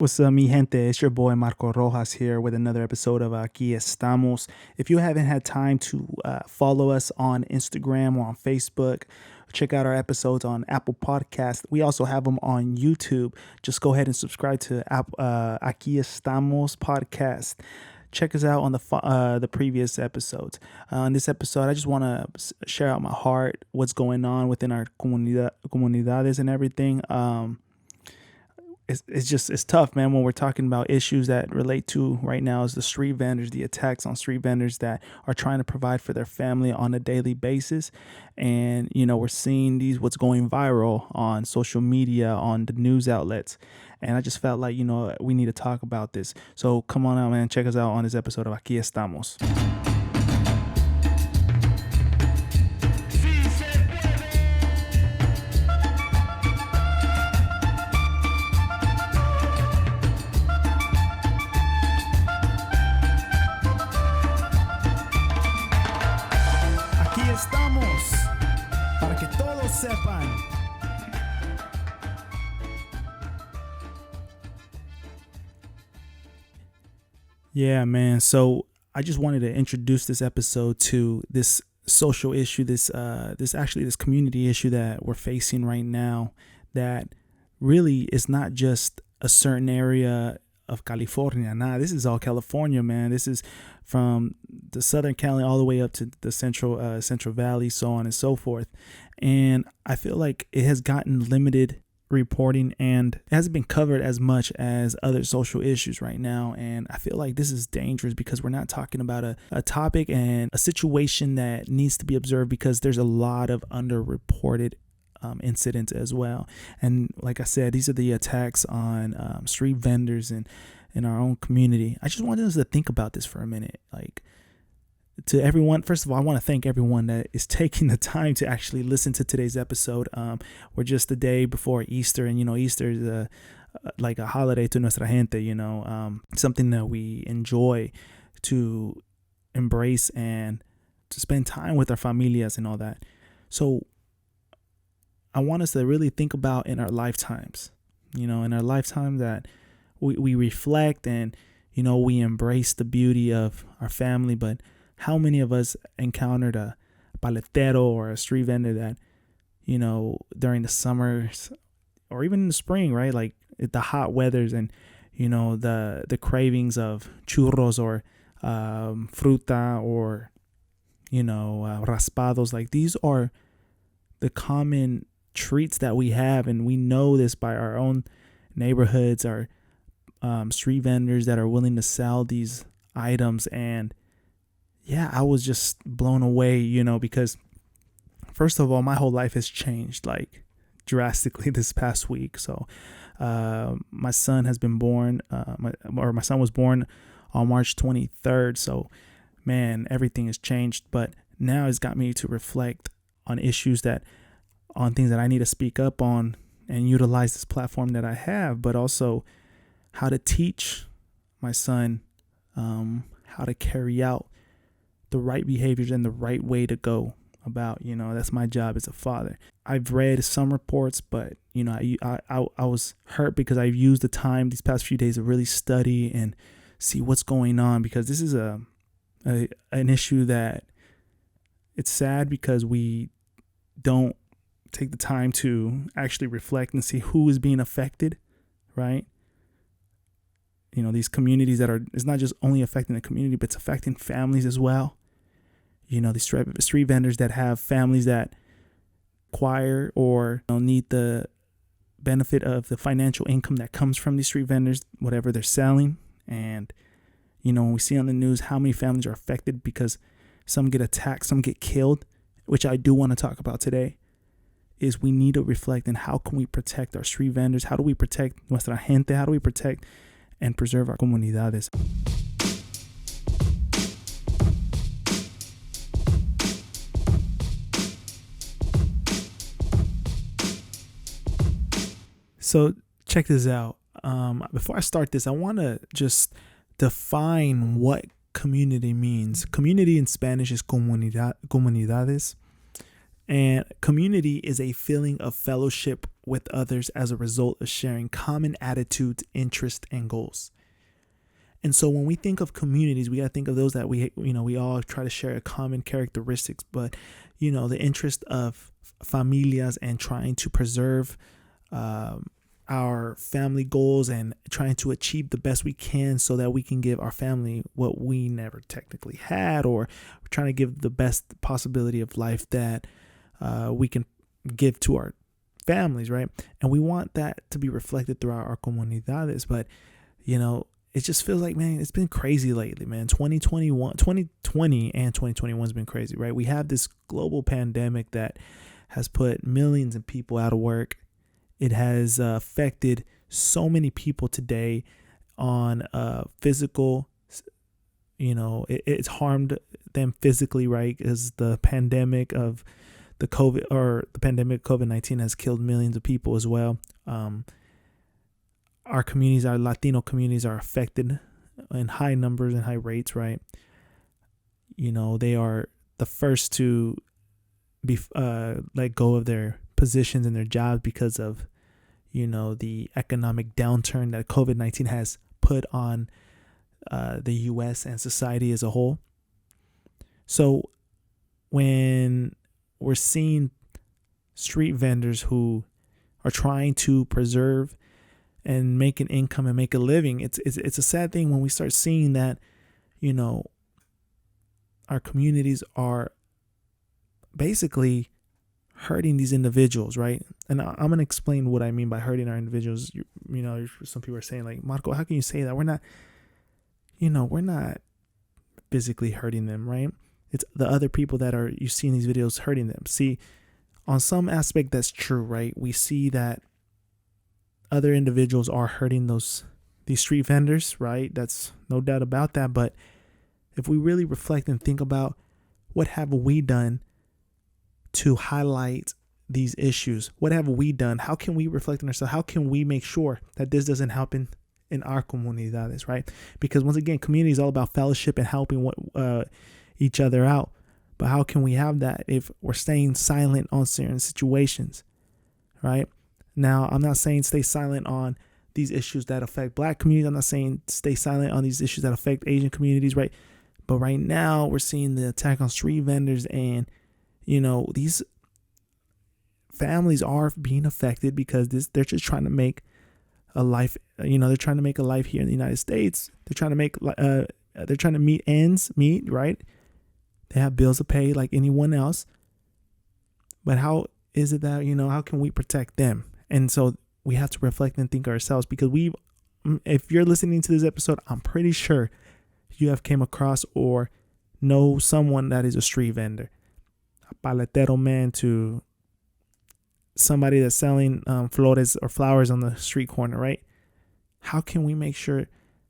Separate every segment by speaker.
Speaker 1: What's up, mi gente? It's your boy Marco Rojas here with another episode of Aquí Estamos. If you haven't had time to follow us on Instagram or on Facebook, check out our episodes on Apple Podcasts. We also have them on YouTube. Just go ahead and subscribe to Aquí Estamos podcast. Check us out on the previous episodes. On this episode, I just want to share out my heart, what's going on within our comunidades and everything. It's tough, man, when we're talking about issues that relate to right now is the street vendors, the attacks on street vendors that are trying to provide for their family on a daily basis. And, we're seeing what's going viral on social media, on the news outlets. And I just felt like, we need to talk about this. So come on out, man. Check us out on this episode of Aquí Estamos. Estamos para que todos sepan. Yeah, man. So I just wanted to introduce this episode to this social issue, this community issue that we're facing right now. That really is not just a certain area of California. Nah, this is all California, man. This is from the Southern Cali all the way up to the Central Valley, so on and so forth. And I feel like it has gotten limited reporting and it hasn't been covered as much as other social issues right now. And I feel like this is dangerous because we're not talking about a topic and a situation that needs to be observed because there's a lot of underreported incidents as well. And like I said, these are the attacks on street vendors and in our own community. I just wanted us to think about this for a minute. Like, to everyone, first of all, I want to thank everyone that is taking the time to actually listen to today's episode. We're just the day before Easter, and Easter is like a holiday to nuestra gente, something that we enjoy to embrace and to spend time with our familias and all that. So I want us to really think about in our lifetimes, that we reflect and, we embrace the beauty of our family. But how many of us encountered a paletero or a street vendor that, during the summers or even in the spring, right? Like the hot weathers and, the cravings of churros or fruta or, raspados. Like these are the common treats that we have, and we know this by our own neighborhoods, our street vendors that are willing to sell these items. And yeah, I was just blown away, because first of all, my whole life has changed like drastically this past week. So my son has been born, my son was born on March 23rd. So man, everything has changed, but now it's got me to reflect on on things that I need to speak up on and utilize this platform that I have, but also how to teach my son how to carry out the right behaviors and the right way to go about, that's my job as a father. I've read some reports, but, I was hurt because I've used the time these past few days to really study and see what's going on, because this is an issue that it's sad because we don't take the time to actually reflect and see who is being affected, right? These communities it's not just only affecting the community, but it's affecting families as well. These street vendors that have families that require or need the benefit of the financial income that comes from these street vendors, whatever they're selling. And, when we see on the news how many families are affected because some get attacked, some get killed, which I do want to talk about today, is we need to reflect on how can we protect our street vendors? How do we protect nuestra gente? How do we protect and preserve our comunidades? So check this out. Before I start this, I want to just define what community means. Community in Spanish is comunidades. And community is a feeling of fellowship with others as a result of sharing common attitudes, interests, and goals. And so when we think of communities, we got to think of those that we all try to share a common characteristics, but, the interest of familias and trying to preserve our family goals and trying to achieve the best we can so that we can give our family what we never technically had, or we're trying to give the best possibility of life that we can give to our families, right? And we want that to be reflected throughout our comunidades. But, it just feels like, man, it's been crazy lately, man. 2020 and 2021 has been crazy, right? We have this global pandemic that has put millions of people out of work. It has affected so many people today on physical, it's harmed them physically, right? Because the pandemic of the COVID-19 has killed millions of people as well. Our communities, our Latino communities, are affected in high numbers and high rates, right? They are the first to be let go of their positions and their jobs because of, the economic downturn that COVID-19 has put on the U.S. and society as a whole. So when we're seeing street vendors who are trying to preserve and make an income and make a living, it's a sad thing when we start seeing that, our communities are basically hurting these individuals, right? And I'm going to explain what I mean by hurting our individuals. Some people are saying, like, Marco, how can you say that? We're not physically hurting them, right? It's the other people that you see in these videos hurting them. See, on some aspect, that's true, right? We see that other individuals are hurting these street vendors, right? That's no doubt about that. But if we really reflect and think about what have we done to highlight these issues, what have we done? How can we reflect on ourselves? How can we make sure that this doesn't happen in our comunidades, right? Because once again, community is all about fellowship and helping each other out. But how can we have that if we're staying silent on certain situations, right? Now, I'm not saying stay silent on these issues that affect Black communities. I'm not saying stay silent on these issues that affect Asian communities, right? But right now, we're seeing the attack on street vendors, and, these families are being affected because they're just trying to make a life. They're trying to make a life here in the United States. They're trying to meet ends meet, right? They have bills to pay like anyone else. But how is it that, how can we protect them? And so we have to reflect and think ourselves, because if you're listening to this episode, I'm pretty sure you have came across or know someone that is a street vendor, a paletero man, to somebody that's selling flores or flowers on the street corner, right? How can we make sure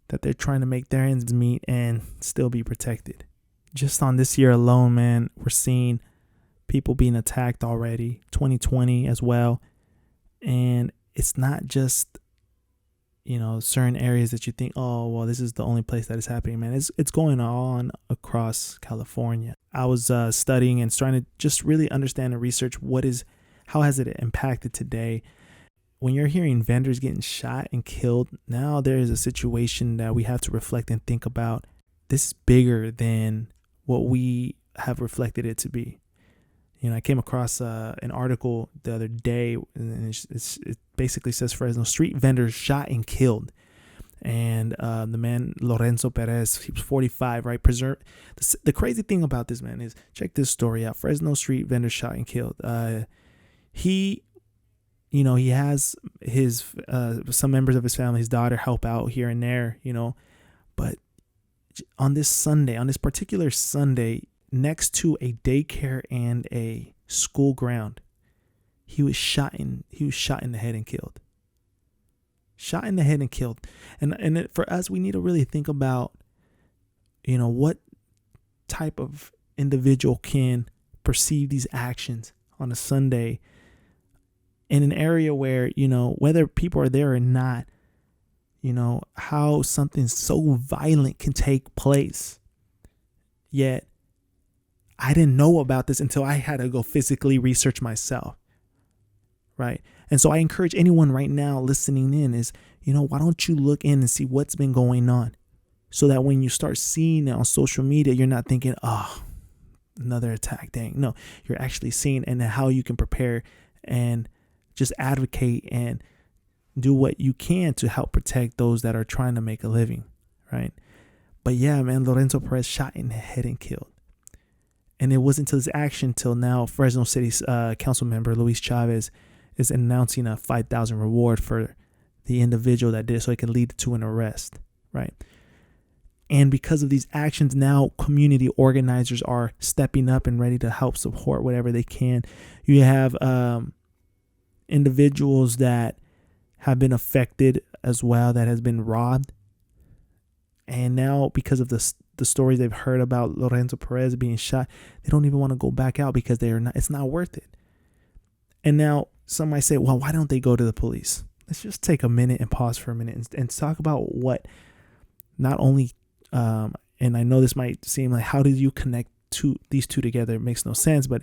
Speaker 1: that they're trying to make their ends meet and still be protected? Just on this year alone, man, we're seeing people being attacked already, 2020 as well. And it's not just, certain areas that you think, oh, well, this is the only place that is happening, man. It's going on across California. I was studying and trying to just really understand and research how has it impacted today. When you're hearing vendors getting shot and killed, now there is a situation that we have to reflect and think about. This is bigger than what we have reflected it to be. I came across an article the other day, and it basically says Fresno street vendors shot and killed. And the man, Lorenzo Perez, he was 45, right? The crazy thing about this, man, is check this story out. Fresno street vendor shot and killed. He has his some members of his family, his daughter, help out here and there, but on this particular Sunday, next to a daycare and a school ground, he was shot in the head and killed. Shot in the head and killed. And for us, we need to really think about, what type of individual can perceive these actions on a Sunday in an area where, whether people are there or not, how something so violent can take place. Yet I didn't know about this until I had to go physically research myself. Right. And so I encourage anyone right now listening in is, why don't you look in and see what's been going on, so that when you start seeing it on social media, you're not thinking, oh, another attack. Dang. No, you're actually seeing and how you can prepare and just advocate and do what you can to help protect those that are trying to make a living. Right. But yeah, man, Lorenzo Perez shot in the head and killed. And it wasn't until this action till now Fresno City's council member Luis Chavez is announcing a $5,000 reward for the individual that did it, so it can lead to an arrest, right? And because of these actions, now community organizers are stepping up and ready to help support whatever they can. You have individuals that have been affected as well, that has been robbed. And now because of the stories they've heard about Lorenzo Perez being shot, they don't even want to go back out because it's not worth it. And now some might say, well, why don't they go to the police? Let's just take a minute and pause for a minute and talk about what not only, and I know this might seem like, how did you connect these two together? It makes no sense, but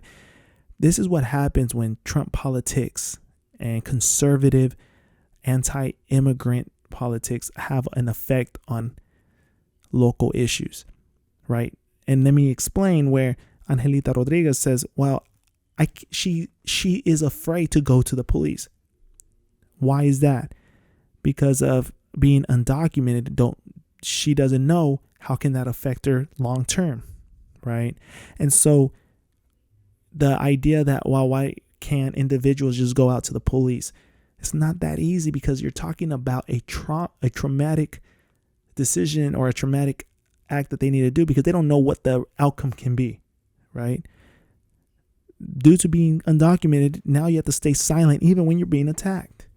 Speaker 1: this is what happens when Trump politics and conservative anti-immigrant politics have an effect on local issues, right? And let me explain where Angelita Rodriguez says, well, she is afraid to go to the police. Why is that? Because of being undocumented. She doesn't know how can that affect her long term, right? And so the idea that, well, why can't individuals just go out to the police? It's not that easy, because you're talking about a traumatic decision or a traumatic act that they need to do, because they don't know what the outcome can be, right? Due to being undocumented, now you have to stay silent even when you're being attacked.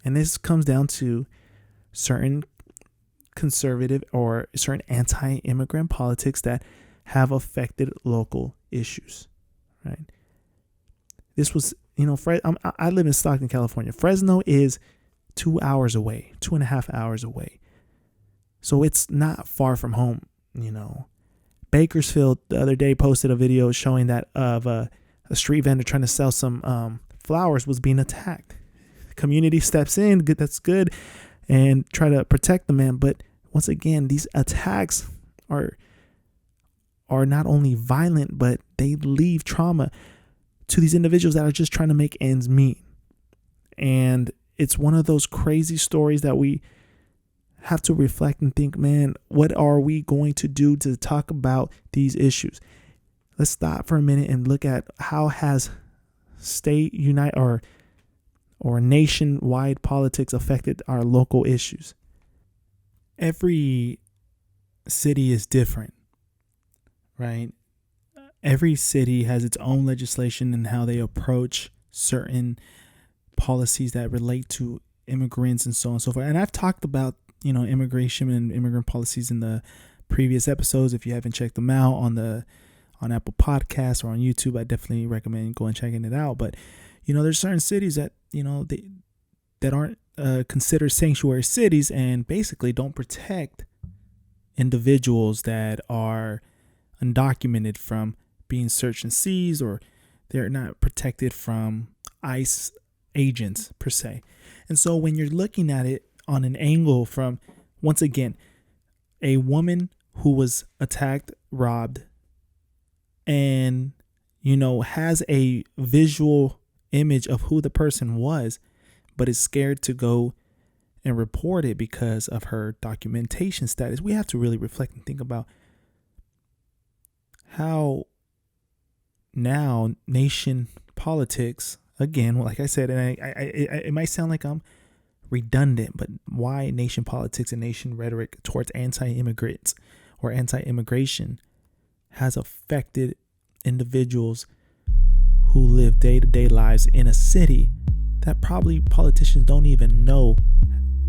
Speaker 1: And this comes down to certain conservative or certain anti-immigrant politics that have affected local issues, right? This was, I live in Stockton, California. Fresno is 2 hours away, 2.5 hours away. So it's not far from home, Bakersfield the other day posted a video showing that of a street vendor trying to sell some flowers was being attacked. Community steps in, that's good, and try to protect the man. But once again, these attacks are not only violent, but they leave trauma to these individuals that are just trying to make ends meet. And it's one of those crazy stories that we have to reflect and think, man, what are we going to do to talk about these issues? Let's stop for a minute and look at how has state unite or nationwide politics affected our local issues. Every city is different, right? Every city has its own legislation and how they approach certain policies that relate to immigrants and so on and so forth. And I've talked about, immigration and immigrant policies in the previous episodes. If you haven't checked them out on Apple Podcasts or on YouTube, I definitely recommend going and checking it out. But, there's certain cities that, that aren't considered sanctuary cities and basically don't protect individuals that are undocumented from being searched and seized, or they're not protected from ICE agents per se. And so when you're looking at it on an angle from, once again, a woman who was attacked, robbed, and, has a visual image of who the person was, but is scared to go and report it because of her documentation status, we have to really reflect and think about how now nation politics, again, like I said, and it might sound like I'm redundant, but why nation politics and nation rhetoric towards anti-immigrants or anti-immigration has affected individuals who live day-to-day lives in a city that probably politicians don't even know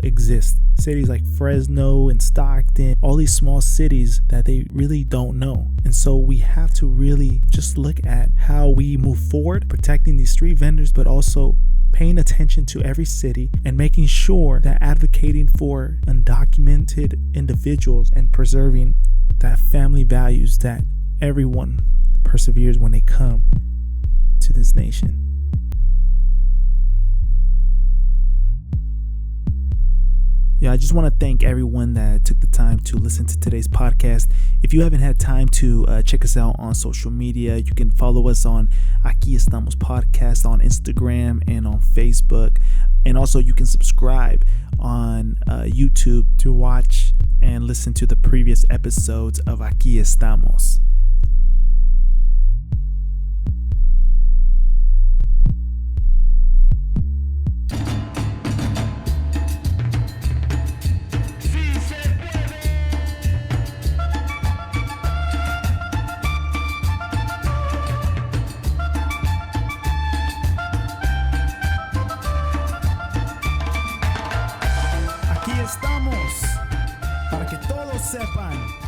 Speaker 1: exist. Cities like Fresno and Stockton, all these small cities that they really don't know. And so we have to really just look at how we move forward, protecting these street vendors, but also paying attention to every city and making sure that advocating for undocumented individuals and preserving that family values that everyone perseveres when they come to this nation. Yeah, I just want to thank everyone that took the time to listen to today's podcast. If you haven't had time to check us out on social media, you can follow us on Aquí Estamos Podcast on Instagram and on Facebook. And also you can subscribe on YouTube to watch and listen to the previous episodes of Aquí Estamos. Aquí estamos para que todos sepan